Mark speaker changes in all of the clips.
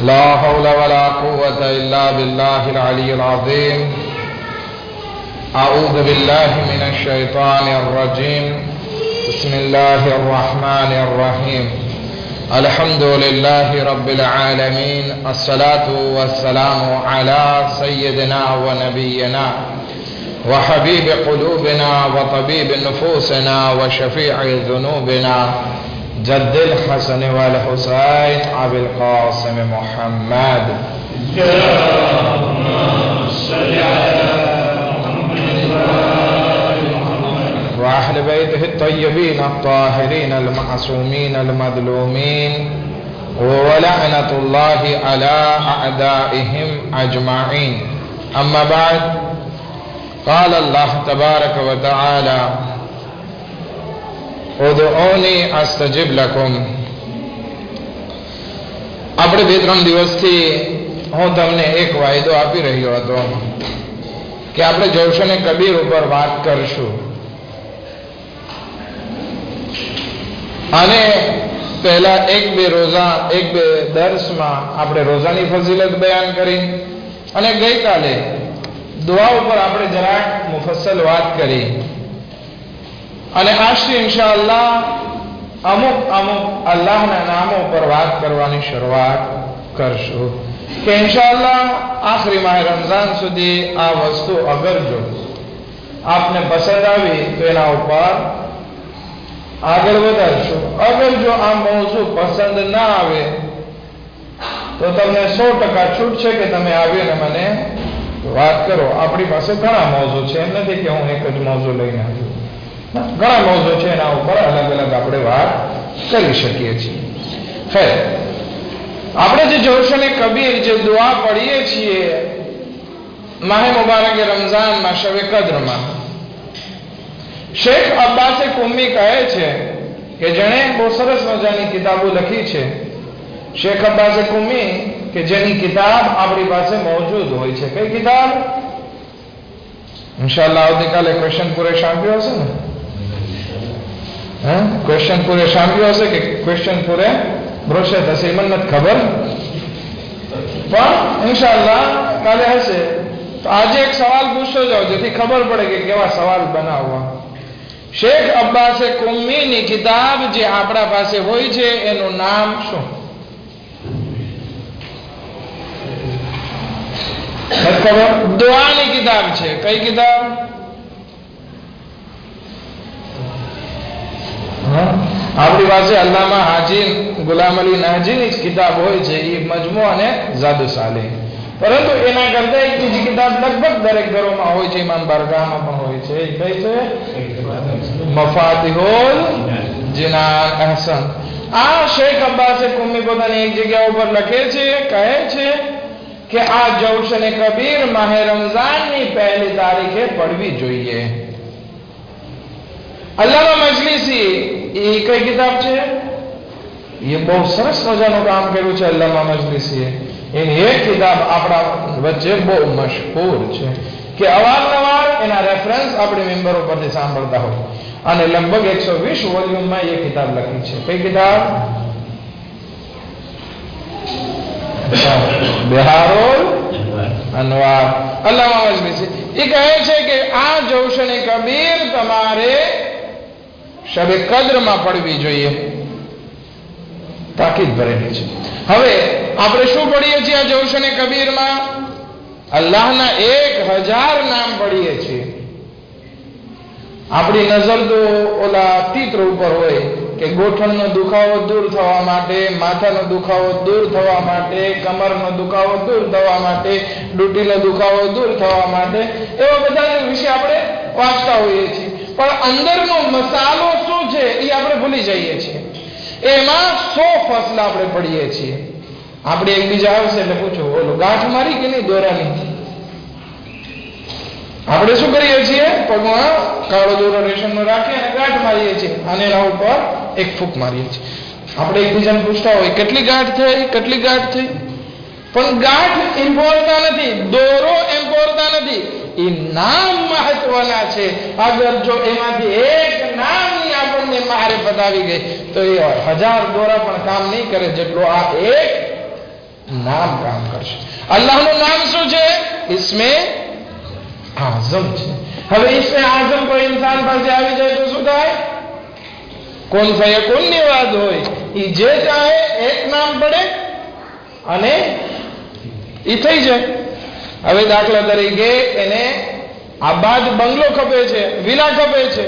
Speaker 1: لا حول ولا قوة إلا بالله العلي العظيم. أعوذ بالله من الشيطان الرجيم. بسم الله الرحمن الرحيم. الحمد لله رب العالمين. الصلاة والسلام على سيدنا ونبينا وحبيب قلوبنا وطبيب نفوسنا وشفيع ذنوبنا جد الحسن والحسين أبي القاسم محمد. وأهل بيته الطيبين الطاهرين المعصومين المظلومين ولعنة الله على أعدائهم أجمعين. أما بعد، قال الله تبارك وتعالى: ઉદઉની અસ્તજીબ લકુમ. આપણે 2-3 દિવસથી હું તમને એક વાયદો આપી રહ્યો હતો કે આપણે જૌશને કબીર ઉપર વાત કરશું, અને પહેલા 1-2 દર્શમાં આપણે રોજાની ફજીલત બયાન કરી, અને ગઈકાલે દુઆ ઉપર આપણે જરાક મુફસ્સલ વાત કરી, અને આજથી ઇન્શાઅલ્લાહ અમુક અલ્લાહના નામો પર વાત કરવાની શરૂઆત કરશું કે ઇન્શાઅલ્લાહ આખરી માહ રમઝાન સુધી આ વસ્તુ અગર જો આપને પસંદ આવી તો એના ઉપર આગળ વધારશું. અગર જો આ મૌઝૂ પસંદ ના આવે તો તમને 100% છૂટ છે કે તમે આવીને મને વાત કરો. આપણી પાસે ઘણા મૌઝૂ છે, એમ નથી કે હું એક જ મૌઝૂ લઈને આવ્યો. ઘણા મૌઝૂ છે, એના ઉપર અલગ અલગ આપણે વાત કરી શકીએ છીએ. ખૈર, આપણે જે જૌશને કબીર જે દુઆ પઢીએ છીએ માહે મુબારક રમઝાનમાં શબ કદ્રમાં, શેખ અબ્બાસે કુમ્મી કહે છે કે જેણે બહુ સરસ મજાની કિતાબો લખી છે, શેખ અબ્બાસે કુમ્મી કે જેની કિતાબ આપણી પાસે મોજૂદ હોય છે. કઈ કિતાબ? ઇન્શાઅલ્લાહ આવતીકાલે ક્વેશ્ચન પૂરે સાંભળ્યો હશે ને? ક્વેશ્ચન પૂરે સાંભળ્યો હશે કે ક્વેશ્ચન પૂરે બ્રોશે થશે? મને નથી ખબર, પણ ઇન્શાઅલ્લાહ કાલે હશે. તો આજે એક સવાલ પૂછતો જાઓ જેથી ખબર પડે કે કેવા સવાલ બનાવવા. શેખ અબ્બાસે કુમ્મીની કિતાબ જે આપણા પાસે હોય છે એનું નામ શું? ખબર? દુઆની કિતાબ છે. કઈ કિતાબ? આપણી પાસે અલ્લામા હાજી ગુલામ અલી નાજીની જ કિતાબ હોય છે, એ મજમુ અને ઝાદુ સાલેહ. પરંતુ એના કરતા એક બીજી કિતાબ લગભગ દરેક ઘરોમાં હોય છે, ઇમામ બારગાહમાં પણ હોય છે. એ કઈ છે? મફાતિહુલ જિનાન. અહસન. આ શેખ અબ્બાસે કુમ્મી પોતાની એક જગ્યા ઉપર લખે છે, કહે છે કે આ જૌશને કબીર માહે રમઝાનની પહેલી તારીખે પડવી જોઈએ. અલ્લામા મજલિસી એ કઈ કિતાબ છે? એ બહુ સરસ મજાનું કામ કર્યું છે અલ્લામા મજલિસીએ. એની એક કિતાબ આપણા વચ્ચે બહુ મશહૂર છે કે અવારનવાર એના રેફરન્સ આપણે મેમ્બરો પરથી સાંભળતા હોય, અને લગભગ 120 વોલ્યુમમાં એ કિતાબ લખી છે. કઈ કિતાબ? બિહારુલ અનવાર. અલ્લામા મજલિસી એ કહે છે કે આ જૌશને કબીર તમારે શબે કદ્રમાં પડવી જોઈએ. તાકીદ ભરેલી છે. હવે આપણે શું પઢીએ છીએ આ જૌશને કબીરમાં? અલ્લાહના 1000 નામ પઢીએ છીએ. આપણી નજર તો ઓલા ચિત્ર ઉપર હોય કે ગોઠણનો દુખાવો દૂર થવા માટે, માથાનો દુખાવો દૂર થવા માટે, કમરનો દુખાવો દૂર થવા માટે, ડૂટીનો દુખાવો દૂર થવા માટે, એવા બધા વિશે આપણે વાંચતા હોઈએ છીએ. પણ અંદરનો મસાલો શું છે એ આપણે ભૂલી જઈએ છીએ. એમાં 100 ફસલ આપણે પડીએ છીએ. આપણે એકબીજા આવશે એટલે પૂછો, ઓલો ગાંઠ મારી કે નહીં દોરાની? આપણે શું કરીએ છીએ? પગમાં કાળો દોરો રેશમનો રાખી અને ગાંઠ મારીએ છીએ, અને એના ઉપર એક ફૂંક મારીએ છીએ. આપણે એકબીજાને પૂછતા હોય કેટલી ગાંઠ થઈ, કેટલી ગાંઠ થઈ, પણ ગાંઠ ઇમ્પોર્ટા નથી, દોરો ઇમ્પોર્ટા નથી, એ નામ મહત્વના છે. અગર જો એમાંથી એક નામની આપણને મારિફત આવી ગઈ તો એ 1000 દોરા પણ કામ નહીં કરે જેટલો આ એક નામ કામ કરશે. અલ્લાહનું નામ શું છે? ઇસ્મે આઝમ છે. હવે ઇસ્મે આઝમ કોઈ ઇન્સાન પાસે આવી જાય તો શું થાય? કોન ફયકુન ની વાત હોય, એ જે ચાહે એક નામ પડે અને એ થઈ જાય. હવે દાખલા તરીકે એને આબાદ બંગલો ખપે છે, વિલા ખપે છે.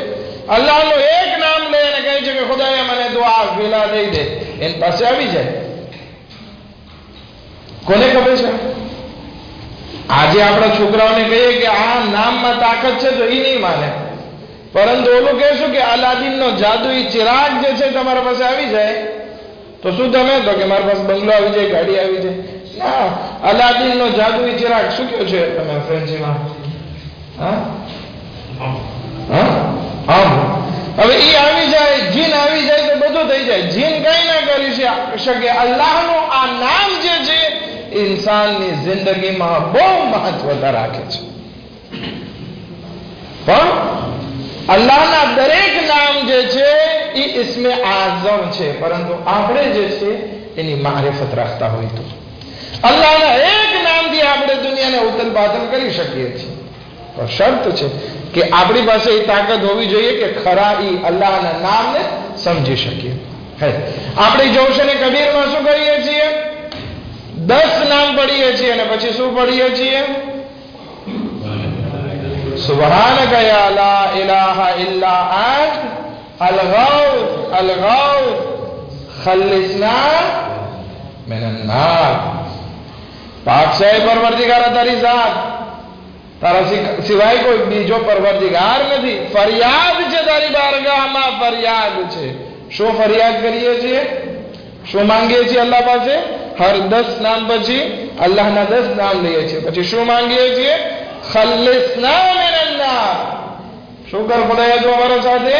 Speaker 1: અલ્લાહનું એક નામ લે અને કહે છે કે ખુદાએ મને દુઆ વિલા દઈ દે, એની પાસે આવી જાય. કોને ખપે છે? આજે આપણા છોકરાઓને કહીએ કે આ નામમાં તાકાત છે તો એ નહીં માને, પરંતુ ઓલું કહેશું કે અલાદીનનો જાદુઈ ચિરાગ જે છે તમારા પાસે આવી જાય તો શું તમે? તો કે મારી પાસે બંગલો આવી જાય, ગાડી આવી જાય. ના, અલાદીનનો જાદુઈ ચિરાગ શું કહ્યું છે તમે ફ્રેન્ચીમાં? હવે એ આવી જાય, જીન આવી જાય તો બધું થઈ જાય. જીન કઈ ના કરી શકે. અલ્લાહનું આ નામ જે છે ઇન્સાનની જિંદગીમાં બહુ મહત્વતા રાખે છે. પણ અલ્લાહના દરેક નામ જે છે એ ઇસ્મે આઝમ છે, પરંતુ આપણે જે છે એની મારિફત રાખતા હોય તો અલ્લાહના એક નામથી આપણે દુનિયાને ઉથલ પાથલ કરી શકીએ છીએ. પણ શરત છે કે આપણી પાસે એ તાકાત હોવી જોઈએ કે ખરા એ અલ્લાહના નામને સમજી શકીએ. આપણે જૌશને કબીરમાં શું કરીએ છીએ? 10 નામ પડીએ છીએ અને પછી શું પડીએ છીએ? સુબહાનકા યા લા ઇલાહા ઇલ્લા અંત અલ-ગૌથ અલ-ગૌથ ખલ્લિસના મિનન નાર. પાક છે પરવરદિગાર તારી જાત, તારા સિવાય કોઈ બીજો પરવરદિગાર નથી. ફરિયાદ છે તારી બારગાહમાં, ફરિયાદ છે. શું ફરિયાદ કરીએ છીએ? શું માંગીએ છીએ અલ્લાહ પાસે? હર 10 નામ પછી અલ્લાહના 10 નામ લઈએ છીએ, પછી શું માંગીએ છીએ? ખલ્લિસના મિનન નાર. શું કર ખુદાએ તું અમારા સાથે?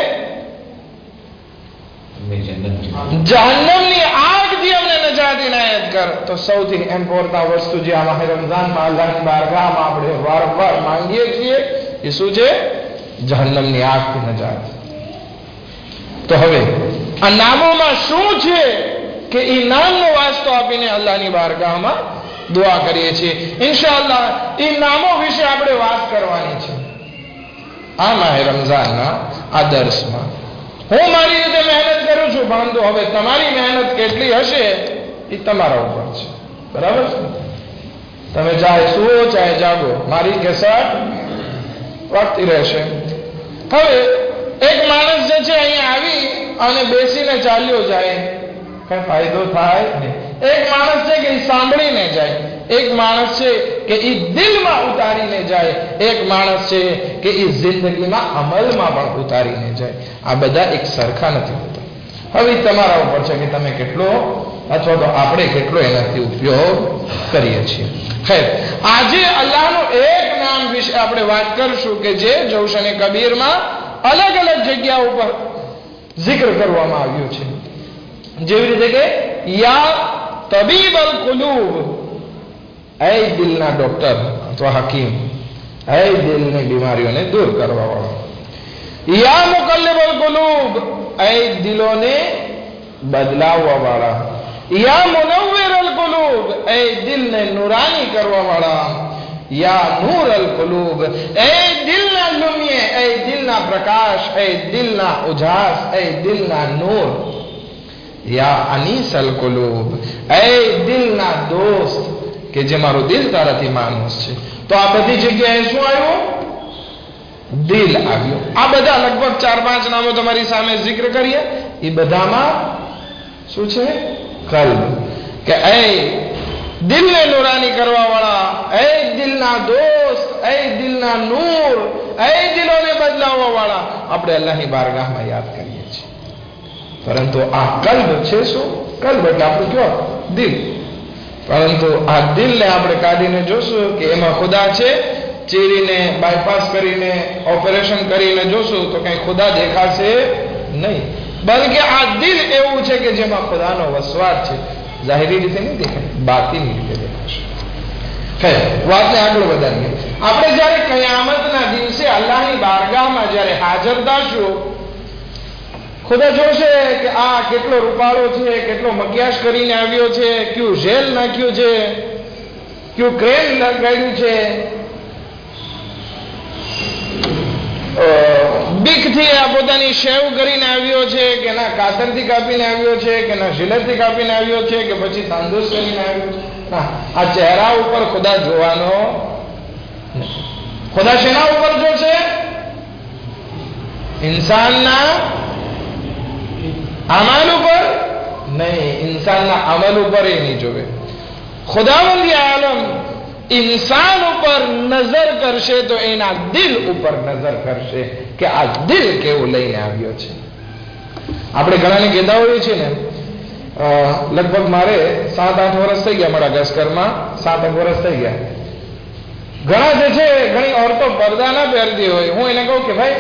Speaker 1: જહન્નમની આગથી અમને નજાત ઇનાયત કર. તો સૌથી ઇમ્પોર્ટન્ટ વસ્તુ જે આ માહ રમઝાનમાં અલ્લાહની બારગાહમાં આપણે વારંવાર માંગીએ છીએ એ શું છે? જહન્નમની આગથી નજાત. તો હવે આ નામોમાં શું છે કે એ નામનો વાસ્તો આપીને અલ્લાહની બારગાહમાં દુઆ કરીએ છીએ. ઇન્શાઅલ્લાહ એ નામો વિશે આપણે વાત કરવાની છે આ માહ રમઝાનના આ દર્શમાં. હું મારી રીતે મહેનત કરું છું, પરંતુ હવે તમારી મહેનત કેટલી હશે એ તમારા ઉપર છે. બરાબર છે? તમે ચાહે સુવો ચાહે જાગો, મારી કેસટ વાગતી રહેશે. હવે એક માણસ જે છે અહીંયા આવી અને બેસીને ચાલ્યો જાય, કઈ ફાયદો થાય નહીં. એક માણસ છે કે એ સાંભળીને જાય, એક માણસ છે કે એ દિલમાં ઉતારીને જાય, એક માણસ છે કે એ જિંદગીમાં અમલમાં પણ ઉતારીને જાય. આ બધા એક સરખા નથી હોતા. હવે તમારા ઉપર છે કે તમે કેટલો અથવા તો આપણે કેટલો એનાથી ઉપયોગ કરીએ છીએ. ખેર, આજે અલ્લાહનું એક નામ વિશે આપણે વાત કરશું કે જે જૌશને કબીરમાં અલગ અલગ જગ્યા ઉપર જિક્ર કરવામાં આવ્યું છે. જેવી રીતે કે યા તબીબ અલ કુલૂબ, એ દિલના ડોક્ટર અથવા હકીમ, એ દિલની બીમારીઓને દૂર કરવા વાળો. યા મુકલ્લિબ અલ કુલૂબ, એ દિલોને બદલાવવા વાળા. યા મુનવ્વિર અલ કુલૂબ, એ દિલને નુરાની કરવા વાળા. યા નૂર અલ કુલૂબ, એ દિલના લુમિયે, એ દિલના પ્રકાશ, એ દિલના ઉજાસ, એ દિલના નૂર. યા અનીસ અલ કુલૂબ, એ દિલના દોસ્ત કે જે મારું દિલ તારાથી માનુસ છે. તો આ બધી જગ્યાએ શું આવ્યું? દિલ આવ્યું. આ બધા લગભગ 4-5 નામો તમારી સામે જિક્ર કરીએ, એ બધામાં શું છે? કલ્બ. કે એ દિલને નુરાની કરવા વાળા, એ દિલના દોસ્ત, એ દિલના નૂર, એ દિલોને બદલાવવા વાળા આપણે અલ્લાહની બારગાહમાં યાદ કરીએ છીએ. પરંતુ આ કલ્બ છે શું? કલ્બ એટલે આપણું કયો? દિલ. પરંતુ આ દિલને આપણે કાઢીને જોશું કે એમાં ખુદા છે, ચીરીને બાયપાસ કરીને ઓપરેશન કરીને જોશું તો કઈ ખુદા દેખાશે નહીં. બલકે આ દિલ એવું છે કે જેમાં ખુદાનો વસવાટ છે. જાહેરી રીતે નહીં દેખાય, બાતીની રીતે દેખાશે. વાતને આગળ વધારીએ. આપણે જયારે કયામતના દિવસે અલ્લાહની બારગાહમાં જયારે હાજર થશું, ખુદા જોશે કે આ કેટલો રૂપાળો છે, કેટલો મકિયાશ કરીને આવ્યો છે, કયું જેલ નાખ્યું છે, કયું ક્રેન લગાડ્યું છે, બીકથી આ પોતાની શેવ કરીને આવ્યો છે કે ના કાતરથી કાપીને આવ્યો છે કે ના શિલરથી કાપીને આવ્યો છે કે પછી તંદુરસ્ત કરીને આવ્યો છે. ના, આ ચહેરા ઉપર ખુદા જોવાનો. ખુદા શેના ઉપર જોશે? ઇન્સાનના અમલ ઉપર નહીં, ઇન્સાનના અમલ ઉપર એ નહીં જોવે. ખુદાવંદ આલમ ઇન્સાન ઉપર નજર કરશે તો એના દિલ ઉપર નજર કરશે કે આ દિલ કેવું લઈને આવ્યો છે. આપણે ઘણાને કહેતા હોઈએ છીએ ને, લગભગ મારે 7-8 વર્ષ થઈ ગયા, મારા ઘસકરમાં 7-8 વર્ષ થઈ ગયા. ઘણા જે છે, ઘણી ઓરતો પડદા ના પહેરતી હોય, હું એને કહું કે ભાઈ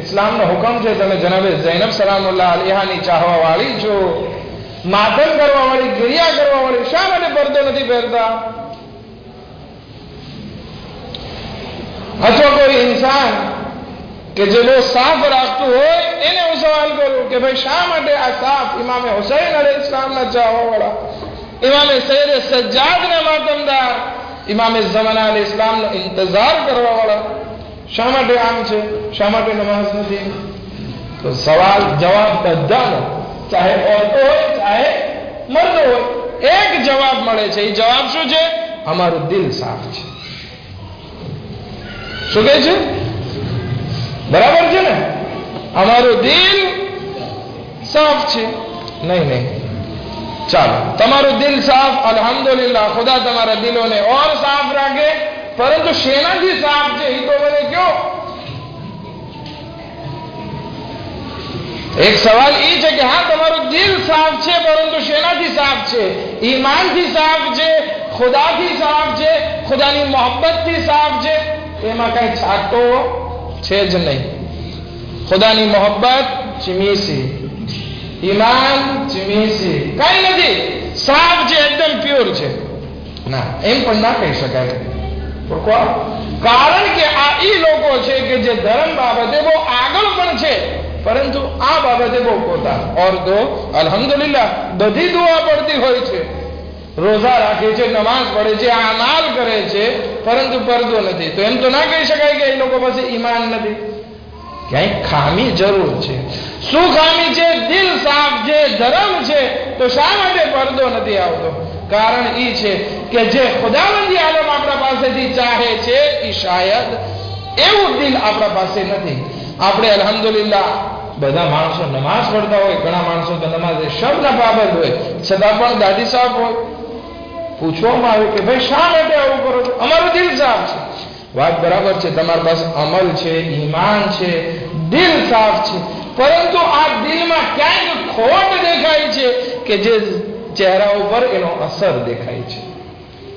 Speaker 1: ઇસ્લામનો હુકમ છે, તમે જનાબે ઝૈનબ સલામુલ્લાહ અલૈહાની ચાહવા વાળી છો, માતમ કરવા વાળી, ગિરિયા કરવા વાળી, શા માટે પડદો નથી પહેરતા? અથવા કોઈ ઇન્સાન કે જે બહુ સાફ રાખતું હોય એને હું સવાલ કરું કે ભાઈ શા માટે આ સાફ ઇમામે હુસૈન અલૈહિસ સલામના ચાહવા વાળા, ઇમામે સૈયદ સજ્જાદના માતમદાર, ઇમામે ઝમાના અલૈહિસ સલામનો ઇંતજાર કરવા વાળા શા માટે આમ છે, શા માટે નમાઝ નથી? તો સવાલ જવાબ બધાનો, ચાહે ઓરતો હોય ચાહે મર્દ હોય, એક જવાબ મળે છે. એ જવાબ શું છે? અમારું દિલ સાફ છે. શું કહે છે? બરાબર છે ને? અમારું દિલ સાફ છે. નહીં, ચાલો તમારું દિલ સાફ, અલ્હમ્દુલિલ્લાહ, ખુદા તમારા દિલોને ઓર સાફ રાખે. પરંતુ શેનાથી સાફ છે એ તો મને કયો? એક સવાલ એ છે કે હા તમારું દિલ સાફ છે, પરંતુ શેનાથી સાફ છે? ઈમાનથી સાફ છે, ખુદાથી સાફ છે, ખુદાની મોહબ્બતથી સાફ છે. એમાં કઈ છાંટો છે જ નહીં. ખુદાની મોહબ્બત ચીમીસી, ઈમાન ચીમીસી, કઈ નથી, સાફ છે, એકદમ પ્યોર છે. ના, એમ પણ ના કહી શકાય. કારણ કે આ એ લોકો છે કે જે ધર્મ બાબતે બહુ આગળ પણ છે, પરંતુ આ બાબતે બહુ પોતા. ઓર તો અલ્હમ્દુલિલ્લાહ બધી દુઆ પડતી હોય છે, રોઝા રાખે છે, નમાઝ પડે છે, આમાલ કરે છે, પરંતુ પડદો નથી. તો એમ તો ના કહી શકાય કે એ લોકો પાસે ઈમાન નથી. ક્યાંય ખામી જરૂર છે. શું ખામી છે? દિલ સાફ છે, ધર્મ છે, તો શા માટે પડદો નથી આવતો? કારણ એ છે કે જે ખુદાવંદી આલમ આપણા પાસેથી ચાહે છે એ શાયદ એવું દિલ આપણા પાસે નથી. આપણે અલ્હમ્દુલિલ્લાહ બધા માણસો નમાઝ પડતા હોય, ઘણા માણસો તો નમાઝ શબ્દના પાબંદ હોય, છતાં પણ દાઢી સાફ હોય. પૂછવામાં આવે કે ભાઈ શા માટે આવું કરો છો? અમારું દિલ સાફ છે. વાત બરાબર છે, તમારી પાસે અમલ છે, ઈમાન છે, દિલ સાફ છે, પરંતુ આ દિલમાં ક્યાંક ખોટ દેખાય છે કે જે ચહેરા ઉપર એનો અસર દેખાય છે.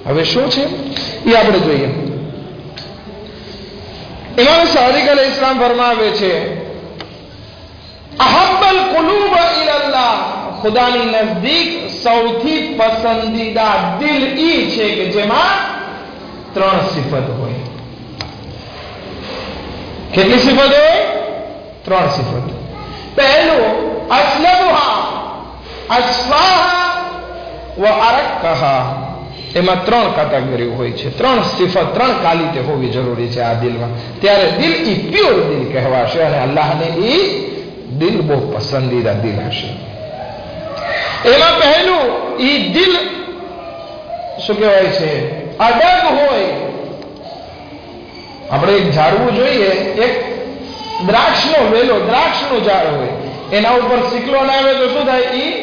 Speaker 1: હવે શું છે એ આપણે જોઈએ. ઇમામ સાદિક અલૈહિસ સલામ ફરમાવે છે, અહબ્બલ કુલુબ ઇલલ્લાહ, ખુદાની નજદીક સૌથી પસંદીદા દિલ ઈ છે કે જેમાં 3 સિફત હોય. કેટલી સિફત હોય? 3 સિફત. પહેલું અસ્લબુહા અસ્ફાહા વ અરક્કહા. એમાં 3 કેટેગરી હોય છે, 3 સિફત, 3 ક્વોલિટી હોવી જરૂરી છે આ દિલમાં. ત્યારે દિલ ઈ પ્યોર દિલ કહેવાશે અને અલ્લાહને ઈ દિલ બહુ પસંદીદા દિલ હશે. એમાં પહેલું ઈ દિલ શું કહેવાય છે? અડગ હોય. આપણે એક ઝાડવું જોઈએ, એક દ્રાક્ષનો વેલો, દ્રાક્ષનું ઝાડ હોય, એના ઉપર સિક્લોન આવે તો શું થાય? ઈ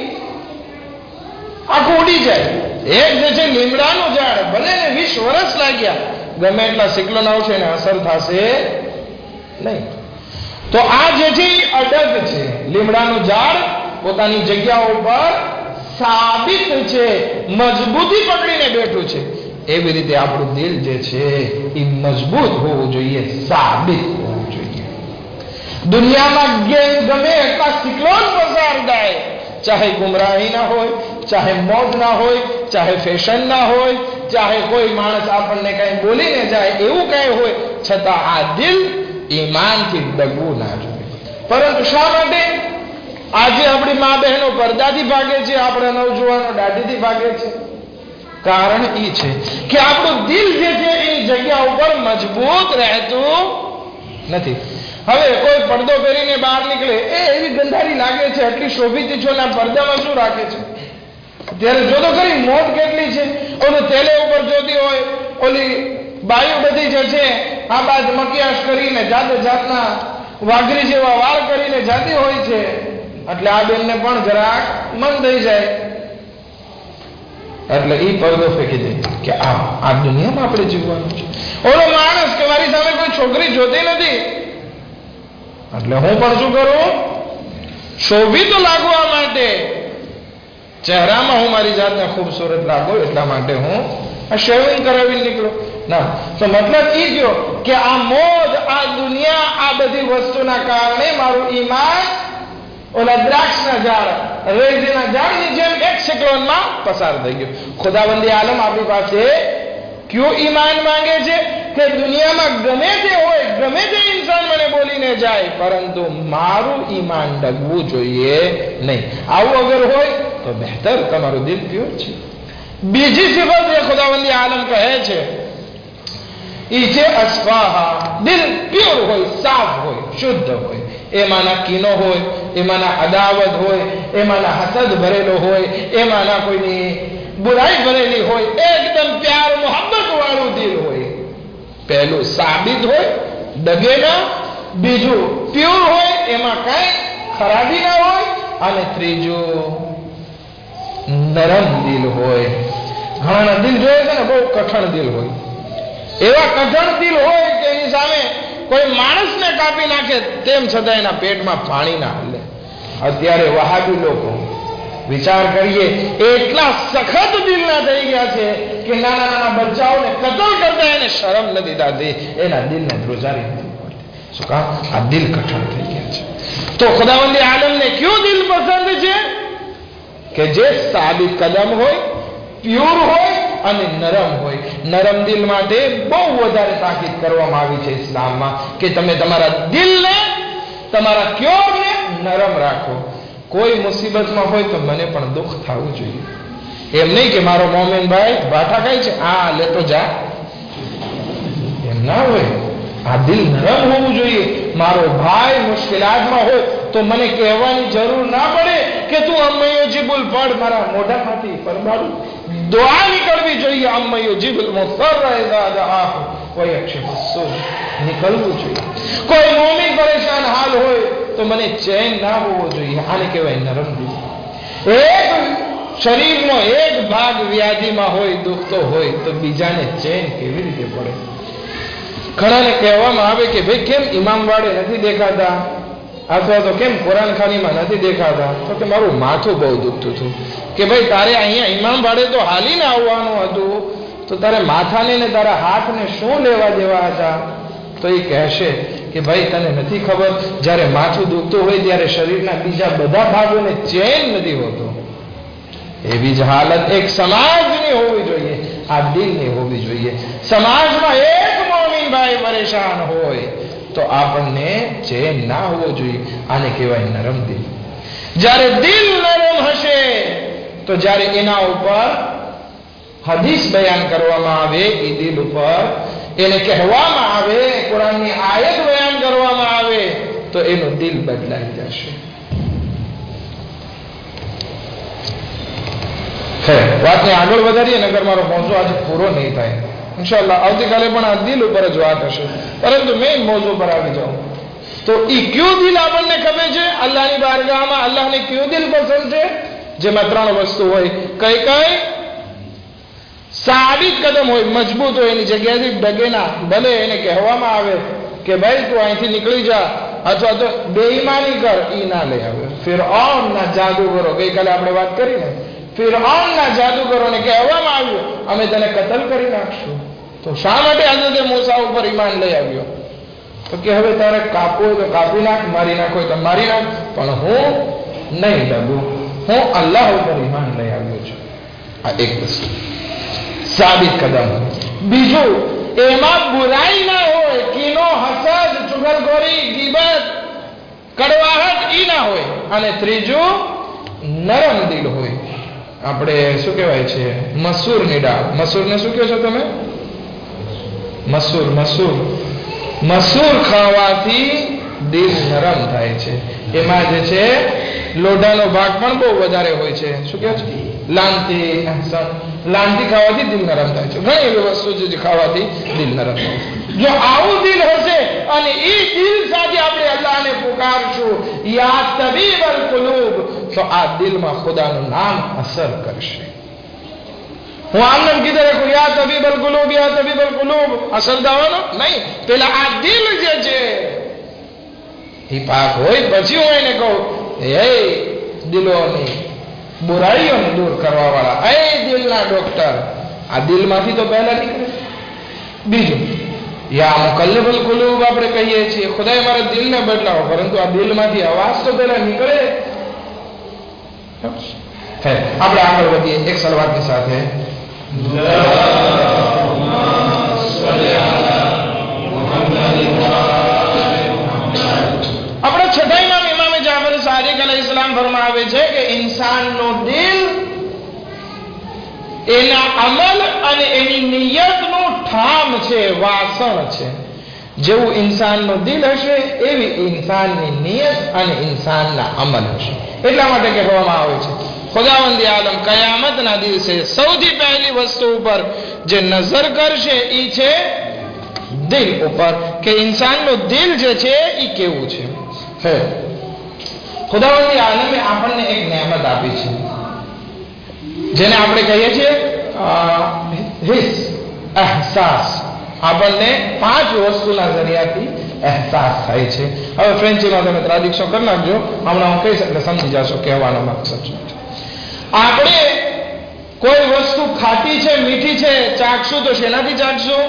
Speaker 1: આખું ઉડી જાય. એક જે છે લીમડાનું ઝાડ, ભલે ને 20 વર્ષ લાગ્યા, ગમે એટલા સિક્લોન આવશે એને અસર થશે નહીં. તો આ જે છે અડગ છે. લીમડાનું ઝાડ પોતાની જગ્યા ઉપર સાબિત છે, મજબૂતી પકડીને બેઠું છે. એવી રીતે આપણું દિલ જે છે એ મજબૂત હોવું જોઈએ, સાબિત હોવું જોઈએ. દુનિયામાં ગમે એટલા સિક્લોન પસાર થાય, ચાહે ગુમરાહી ના હોય, ચાહે મોજ ના હોય, ચાહે ફેશન ના હોય, ચાહે કોઈ માણસ આપણને કઈ બોલીને જાય, એવું કઈ હોય, છતાં આ દિલ ઈમાનથી ડગવું ના જોઈએ. પરંતુ શા માટે? આજે આપણી મા બહેનો પડદાથી ભાગે છે, આપણા નવજુવાનો દાઢીથી ભાગે છે. કારણ એ છે કે આપણું દિલ જે છે એની જગ્યા ઉપર મજબૂત રહેતું નથી. હવે કોઈ પડદો પહેરીને બહાર નીકળે, એ એવી ગંધારી લાગે છે, આટલી શોભિત ઈચ્છોના પડદામાં શું રાખે છે? ત્યારે જોતો ખરી મોત કેટલી છે. ઓલું તેલે ઉપર જોતી હોય, ઓલી બાયુ બધી જે છે આ બાદ મકિયાશ કરીને જાતે જાતના વાઘરી જેવા વાળ કરીને જાતી હોય છે. એટલે આ બેનને પણ જરાક મન થઈ જાય એટલે એ પડદો ફેંકી દે કે આ દુનિયામાં આપણે જીવવાનું છે. ઓલો માણસ કે મારી સામે કોઈ છોકરી જોતી નથી એટલે હું પણ શું કરું? શોભિત લાગવા માટે ચહેરામાં હું મારી જાતને ખૂબસૂરત લાગુ એટલા માટે હું આ શેવિંગ કરાવી નીકળું. ના, તો મતલબ એ થયો કે આ મોજ, આ દુનિયા, આ બધી વસ્તુના કારણે મારું ઈમાન ઓલા દ્રાક્ષના ઝાડ, રેજીના ઝાડની જેમ એક સિક્લોનમાં પસાર થઈ ગયું. ખુદાવંદી આલમ આપણી પાસે ક્યું ઈમાન માંગે છે કે દુનિયામાં ગમે તે હોય, ગમે તે ઇન્સાન મને બોલીને જાય, પરંતુ મારું ઈમાન ડગવું જોઈએ નહીં. આવું અગર હોય તો બહેતર, તમારું દિલ પ્યોર છે. બીજી સિફત જે ખુદાવંદી આલમ કહે છે એ છે અસ્ફાહા. દિલ પ્યોર હોય, સાફ હોય, શુદ્ધ હોય. એમાંના કીનો હોય, એમાંના અદાવત હોય, એમાંના હસદ ભરેલો હોય, એમાંના કોઈની બુરાઈ ભરેલી હોય, એકદમ પ્યાર મોહબ્બત વાળું દિલ હોય. પહેલું સાબિત હોય, ડગે ના. બીજું પ્યોર હોય, એમાં કઈ ખરાબી ના હોય. અને ત્રીજું નરમ દિલ હોય. ઘણા દિલ જોઈએ છે ને બહુ કઠણ દિલ હોય. એવા કઠણ દિલ હોય કે એની સામે કોઈ માણસને કાપી નાખે તેમ છતાં એના પેટમાં પાણી ના હલે. અત્યારે વહાબી લોકો વિચાર કરીએ એટલા સખત દિલના થઈ ગયા છે કે નાના નાના બચ્ચાઓને કતલ કરતા એને શરમ નથી થતી, એના દિલને ધ્રુજારી નથી પડતી. શું કામ? આ દિલ કઠણ થઈ ગયા છે. તો ખુદાવંદી આલમને ક્યું દિલ પસંદ છે? કે જે સાબિત કદમ હોય, પ્યોર હોય અને નરમ હોય. નરમ દિલ માટે બહુ વધારે તાકીદ કરવામાં આવી છે ઇસ્લામમાં કે તમે તમારા દિલને, તમારા ક્યોરને નરમ રાખો. કોઈ મુસીબતમાં હોય તો મને પણ દુઃખ થવું જોઈએ. એમ નહીં કે મારો મોમેનભાઈ બાઠા ખાય છે, આ લેતો જા, એમ ના હોય. આ દિલ નરમ હોવું જોઈએ. મારો ભાઈ મુશ્કેલાતમાં હોય તો મને કહેવાની જરૂર ના પડે કે તું અમ્મયુજીબુલ પડ, મારા મોઢામાંથી પરબાડું. દુઆ નીકળવી જોઈએ. અમ્મયુજીબુલ મુસર્રા ઇઝા દઆહુ વ યક્ષિફુ સુર, નીકળવું જોઈએ. કોઈ મોમિન પરેશાન હાલ હોય તો મને ચેન ના હોવો જોઈએ. આને કહેવાય નરમ દિલ. એક શરીરનો એક ભાગ વ્યાધિમાં હોય, દુખતો હોય તો બીજાને ચેન કેવી રીતે પડે? ઘણાને કહેવામાં આવે કે ભાઈ કેમ ઇમામ વાળે નથી દેખાતા, અથવા તો કેમ કુરાન ખાનીમાં નથી દેખાતા? તો કે મારું માથું બહુ દુખતું હતું. કે ભાઈ તારે અહીંયા ઇમામ વાળે તો હાલીને આવવાનું હતું, તો તારે માથાને ને તારા હાથને શું લેવા દેવા હતા? તો એ કહેશે કે ભાઈ તને નથી ખબર, જ્યારે માથું દુખતું હોય ત્યારે શરીરના બીજા બધા ભાગોને ચેન નથી હોતો. એવી જ હાલત એક સમાજની હોવી જોઈએ, આ દિલની હોવી જોઈએ. સમાજમાં એક મોમિન ભાઈ પરેશાન હોય તો આપણને ચેન ના હોવો જોઈએ. આને કહેવાય નરમ દિલ. જ્યારે દિલ નરમ હશે તો જ્યારે એના ઉપર હદીસ બયાન કરવામાં આવે, એ દિલ ઉપર એને કહેવામાં આવે, કુરાનની આયત બયાન કરવામાં આવે તો એનું દિલ બદલાઈ જશે. વાતને આગળ વધારીએ નગર મારો મોજો આજે પૂરો નહીં થાય. ઇન્શાઅલ્લાહ આવતીકાલે પણ આ દિલ ઉપર જ વાત હશે, પરંતુ મેઇન મોજો પર આવી જાઉં. તો એ ક્યું દિલ આપણને ખબર છે? અલ્લાહની બારગાહમાં અલ્લાહને ક્યું દિલ પસંદ છે? જેમાં ત્રણ વસ્તુ હોય. કઈ કઈ? સાબિત કદમ હોય, મજબૂત હોય, એની જગ્યાથી ડગે ના. ભલે એને કહેવામાં આવે કે ભાઈ તું અહીંથી નીકળી જા, અથવા તો બેઈમાની કર, ઈ ના લઈ આવે. ફિરഔનના જાદુગરો, ગઈકાલે આપણે વાત કરી ને, ફિરഔનના જાદુગરોને કહેવામાં આવ્યું અમે તને કતલ કરી નાખશું. તો શા માટે હઝરત મૂસા ઉપર ઈમાન લઈ આવ્યો? તો કે હવે તારે કાપવું હોય તો કાપી નાખ, મારી નાખો તો મારી નાખ, પણ હું નહીં ડગું, હું અલ્લાહ ઉપર ઈમાન લઈ આવ્યો છું. આ એક વસ્તુ સાબિત કદમ. બીજું, એમાં બુરાઈ ના હોય, કીનો, હસદ, ચુગલખોરી, ગીબત, કડવાહટ ઈ ના હોય, અને ત્રીજું નરમ દિલ હોય. આપણે શું કહેવાય છે, મસૂરની દાળ. મસૂરને શું કહો છો તમે? મસૂર ખાવાથી દિલ નરમ થાય છે. એમાં જે છે લોઢાનો ભાગ પણ બહુ વધારે હોય છે. શું કહે છે? લાંતી ખાવાથી દિલ નરમ થાય છે. ઘણી એવી વસ્તુ છે જે ખાવાથી દિલ નરમ થાય છે. જો આવું દિલ હશે અને એ દિલ સાથે આપણે અલ્લાહને પુકારશું, યા તબીબ અલ કુલૂબ, તો આ દિલમાં ખુદાનું નામ અસર કરશે. હું આમને કીધું રાખું, યા તબીબ અલ કુલૂબ, યા તબીબ અલ કુલૂબ, અસર દાવાનો નહીં. પેલા આ દિલ જે છે એ પાક હોય, પછી હું એને કહું, હે દિલોની બુરાઈઓને દૂર કરવા વાળા, હે દિલના ડોક્ટર, આ દિલમાંથી તો પહેલા નીકળે. બીજું, યા મુકલ્લિબુલ કુલૂબ આપણે કહીએ છીએ, ખુદાએ મારા દિલને બદલાવો, પરંતુ આ દિલમાંથી અવાજ તો પહેલા નીકળે. આપણે આગળ વધીએ એક સલવાતની સાથે. આપણા છઠ્ઠા ઇમામ ઇમામે જાફર સાદિક અલૈહિસ્સલામ ફરમાવે છે કે ઇન્સાનનો દિલ એના અમલ અને એની નિયતનું ઠામ છે, વાસણ છે. જેવું ઇન્સાનનો દિલ હશે એવી ઇન્સાનની નિયત અને ઇન્સાનના અમલ હશે. એટલા માટે કહેવામાં આવે છે ખુદાવંદ આલમ કયામતના દિવસે સૌથી પહેલી વસ્તુ ઉપર જે નજર કરશે એ છે દિલ ઉપર, કે ઇન્સાનનો દિલ જે છે એ કેવું છે. ખુદાવંદ આલમે આપણને એક નેમત આપી છે જેને આપણે કહીએ છીએ હિસ, અહેસાસ. આપણને 5 વસ્તુના જરિયાથી અહેસાસ થાય છે. હવે ફ્રેન્ચીમાં તમે ટ્રાન્ઝેક્શન કરી નાખજો, હમણાં હું કહીશ એટલે સમજી જશો કહેવાનો મકસદ શું છે. આપણે કોઈ વસ્તુ ખાટી છે, મીઠી છે, ચાખશું તો શેનાથી ચાખશું?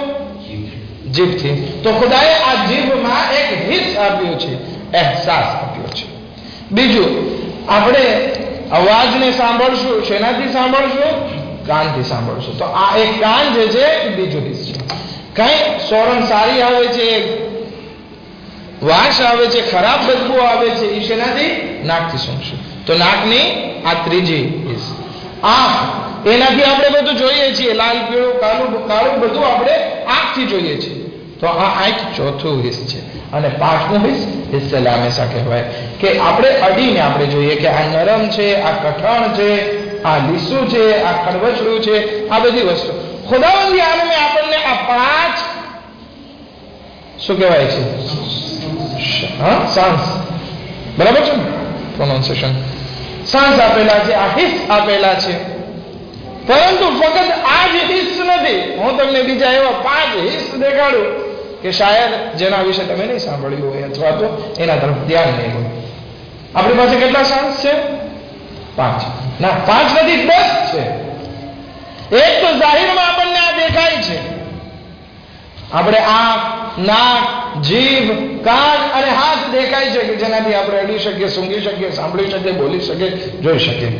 Speaker 1: જીભથી. તો ખુદાએ આ જીભમાં એક હિસ આપ્યો છે, અહેસાસ આપ્યો છે. બીજું, આપણે અવાજને સાંભળશું, શેનાથી સાંભળશું? કાનથી સાંભળશું. તો આ એક કાન જે છે એ બીજું હિસ છે. કઈ સોરણ સારી આવે છે, વાસ આવે છે, ખરાબ બદબુ આવે છે, એ શેનાથી? નાકથી સૂંઘશું. તો નાકની આ ત્રીજી હિસ. આંખ, એનાથી આપણે બધું જોઈએ છીએ, લાલ પીળું કાળું બધું આપણે આંખથી જોઈએ છીએ. તો આ આંખ ચોથું હિસ છે. અને 5મું હિસ હિસ્સે લામેસા કહેવાય, કે આપણે અડીને આપણે જોઈએ કે આ નરમ છે, આ કઠણ છે, આ લીસું છે, આ કડવચડું છે, આ બધી વસ્તુ ખુદાવંદી આલમે આપણને આ 5 શું કહેવાય છે? સાંસ. બરાબર છે ને પ્રોનાઉન્સિએશન? સાંસ આપેલા છે, આ હિસ આપેલા છે. પરંતુ ફક્ત આ જ હિસ નથી, હું તમને બીજા એવા 5 હિસ દેખાડું કે શાયદ જેના વિશે તમે નહીં સાંભળ્યું હોય અથવા તો એના તરફ ધ્યાન નહીં હોય. આપણી પાસે કેટલા સાંસ છે? 5. ના, 5 નથી, 10 છે. એક તો જાહેરમાં આપણને આ દેખાય છે. આપણે આંખ, નાક, જીભ, કાન અને હાથ દેખાય છે કે જેનાથી આપણે અડી શકીએ, સૂંઘી શકીએ, સાંભળી શકીએ, બોલી શકીએ, જોઈ શકીએ.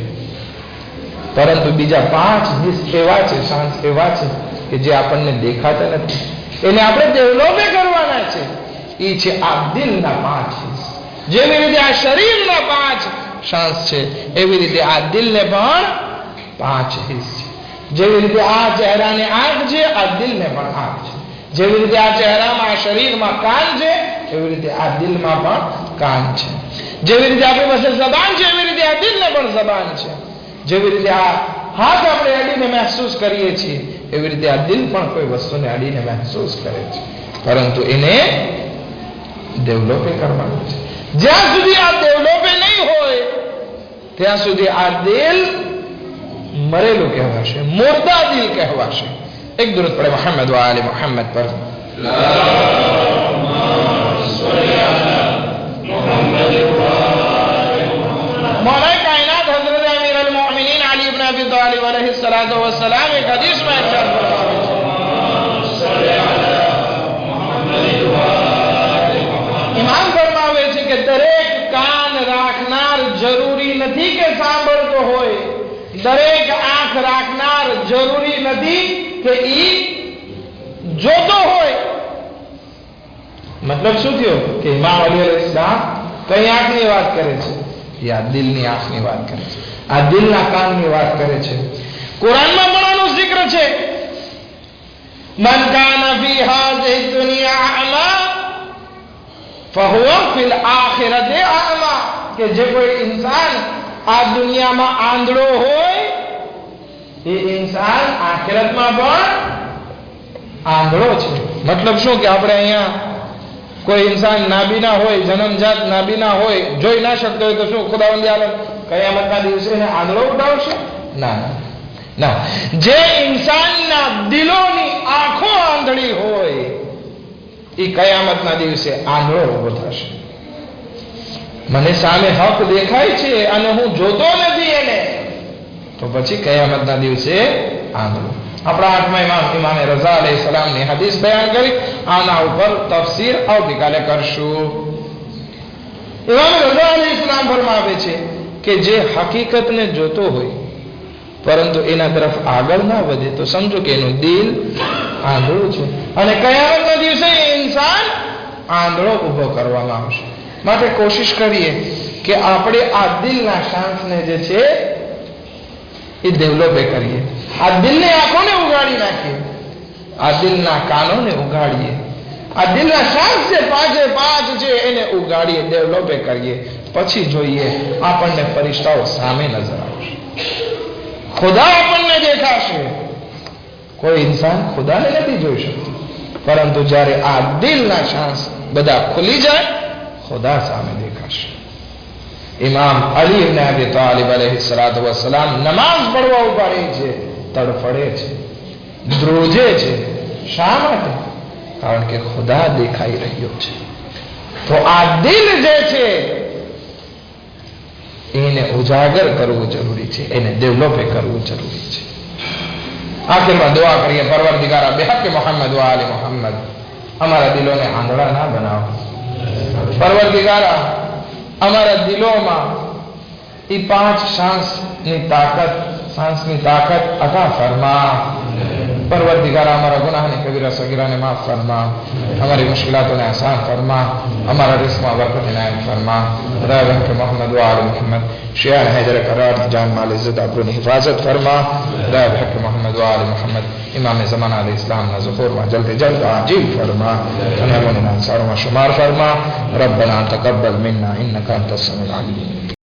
Speaker 1: પરંતુ બીજા 5 હિસ એવા છે, સાંસ એવા છે કે જે આપણને દેખાતા નથી. એને આપણે ડેવલપે કરવાના છે. એ છે આ દિલના 5 હિસ. જેવી રીતે આ શરીરના 5 સાંસ છે, એવી રીતે આ દિલને પણ 5 હિસ છે. જેવી રીતે આ ચહેરાને આંખ છે, આ દિલને પણ આંખ છે. જેવી રીતે આ ચહેરામાં, આ શરીરમાં કાન છે, એવી રીતે આ દિલમાં પણ કાન છે. જેવી રીતે આપણી પાસે જબાન છે, એવી રીતે આ દિલને પણ જબાન છે. જેવી રીતે આ હાથ આપણે અડીને મહેસૂસ કરીએ છીએ, એવી રીતે આ દિલ પણ કોઈ વસ્તુને અડીને મહેસૂસ કરે છે. પરંતુ એને ડેવલપે કરવાનું છે. જ્યાં સુધી આ ડેવલપે નહીં હોય ત્યાં સુધી આ દિલ મરેલું કહેવાશે, મુર્દા દિલ કહેવાશે. એક દુરૂદ પડે મોહમ્મદ વ આલે મોહમ્મદ પર. मौला कायनात हजरत अमीर अल मोमिनीन अली इब्न अबी तालिब अलैहिस्सलातु वस्सलाम एक हदीस में इरशाद फरमाते हैं, इमाम फरमावे છે કે દરેક કાન રાખનાર જરૂરી નથી કે સાંભળતો હોય, દરેક આંખ રાખનાર જરૂરી નથી કે ઈ જોતો હોય. મતલબ શું થયો કે ઇમામ અલી અલૈહિસ્સલામ કઈ આંખની વાત કરે છે? એ આ દિલની આંખની વાત કરે છે, આ દિલના કાનની વાત કરે છે. કુરાનમાં પણ આનું zikr છે. મન કાના ફી હાઝિહી દુનિયા અમા ફહુવા ફિલ આખિરતિ અમા, કે જે કોઈ ઇન્સાન આ દુનિયામાં આંધળો હોય એ ઇન્સાન આખિરતમાં પણ આંધળો છે. મતલબ શું કે આપણે અહીંયા કોઈ ઇન્સાન નાબીના હોય, જન્મજાત નાબીના હોય, જોઈ ના શકતો હોય તો શું ખુદાવંદ આલમ કયામતના દિવસે એને આંધળો ઉઠાવશે? ના ના. જે ઇન્સાનના દિલોની આંખો આંધળી હોય એ કયામતના દિવસે આંધળો ઉભો થશે. મને સામે હક દેખાય છે અને હું જોતો નથી એને, તો પછી કયામતના દિવસે આંધળો. આપણા આઠમા ઇમામે રઝા અલૈહિસ્સલામની હદીસ બયાન કરી, આના ઉપર તફસીર આવતીકાલે કરશું. ઇમામ રઝા અલૈહિસ્સલામ ફરમાવે છે કે જે હકીકતને જોતો હોય પરંતુ એના તરફ આગળ ના વધે તો સમજો કે એનું દિલ આંધળું છે અને કયામતના દિવસે ઇન્સાન આંધળો ઉભો કરવામાં આવશે. માટે કોશિશ કરીએ કે આપણે આ દિલના શાંસને જે છે એ ડેવલપે કરીએ. આ દિલની આંખોને ઉગાડી નાખીએ, આ દિલના કાનોને ઉગાડીએ, આ દિલના શાંસ જે પાંચે પાંચ છે એને ઉગાડીએ, ડેવલપે કરીએ. પછી જોઈએ આપણને ફરિશ્તાઓ સામે નજર આવશે, ખુદા આપણને દેખાશે. કોઈ ઇન્સાન ખુદાને નથી જોઈ શકતું, પરંતુ જ્યારે આ દિલના શાંસ બધા ખુલી જાય ખુદા સામે દેખાશે. ઇમામ અલી ઇબ્ન અબી તાલિબ અલૈહિસ્સલાતુ વસ્સલામ નમાઝ પડવા ઉભા રહે છે, તડફડે છે, ધ્રુજે છે. શા માટે? કારણ કે ખુદા દેખાઈ રહ્યો છે. તો આ દિલ જે છે એને ઉજાગર કરવું જરૂરી છે, એને ડેવલપે કરવું જરૂરી છે. આખિરમાં દુઆ કરીએ, પરવરદિગારા બિહક્કે મુહમ્મદ વ આલી મુહમ્મદ, અમારા દિલોને આંધળા ના બનાવો. પરવરદિગારા અમારા દિલોમાં એ પાંચ શાંસની તાકાત અતા ફરમા. પરવરદિગારા અમારા ગુનાહને કબીરા સગીરાને માફ ફરમા, અમારી મુશ્किलातों आसान फरमा, हमारा रिस्क में बरकत इनायत फरमा. खुदा के मोहम्मद व आले मोहम्मद शियान हैदर करार जान माल इज्जत आबरूनी हिफाजत फरमा. खुदा के मोहम्मद व आले मोहम्मद इमाम ज़माना अल इस्लाम ना ज़ुहूर में जल्द जल्द आजील फरमा, तन्हामुन अंसार में शुमार फरमा. रब्बना तक़ब्बल मिन्ना इन्नका अंतस समीउल अलीम.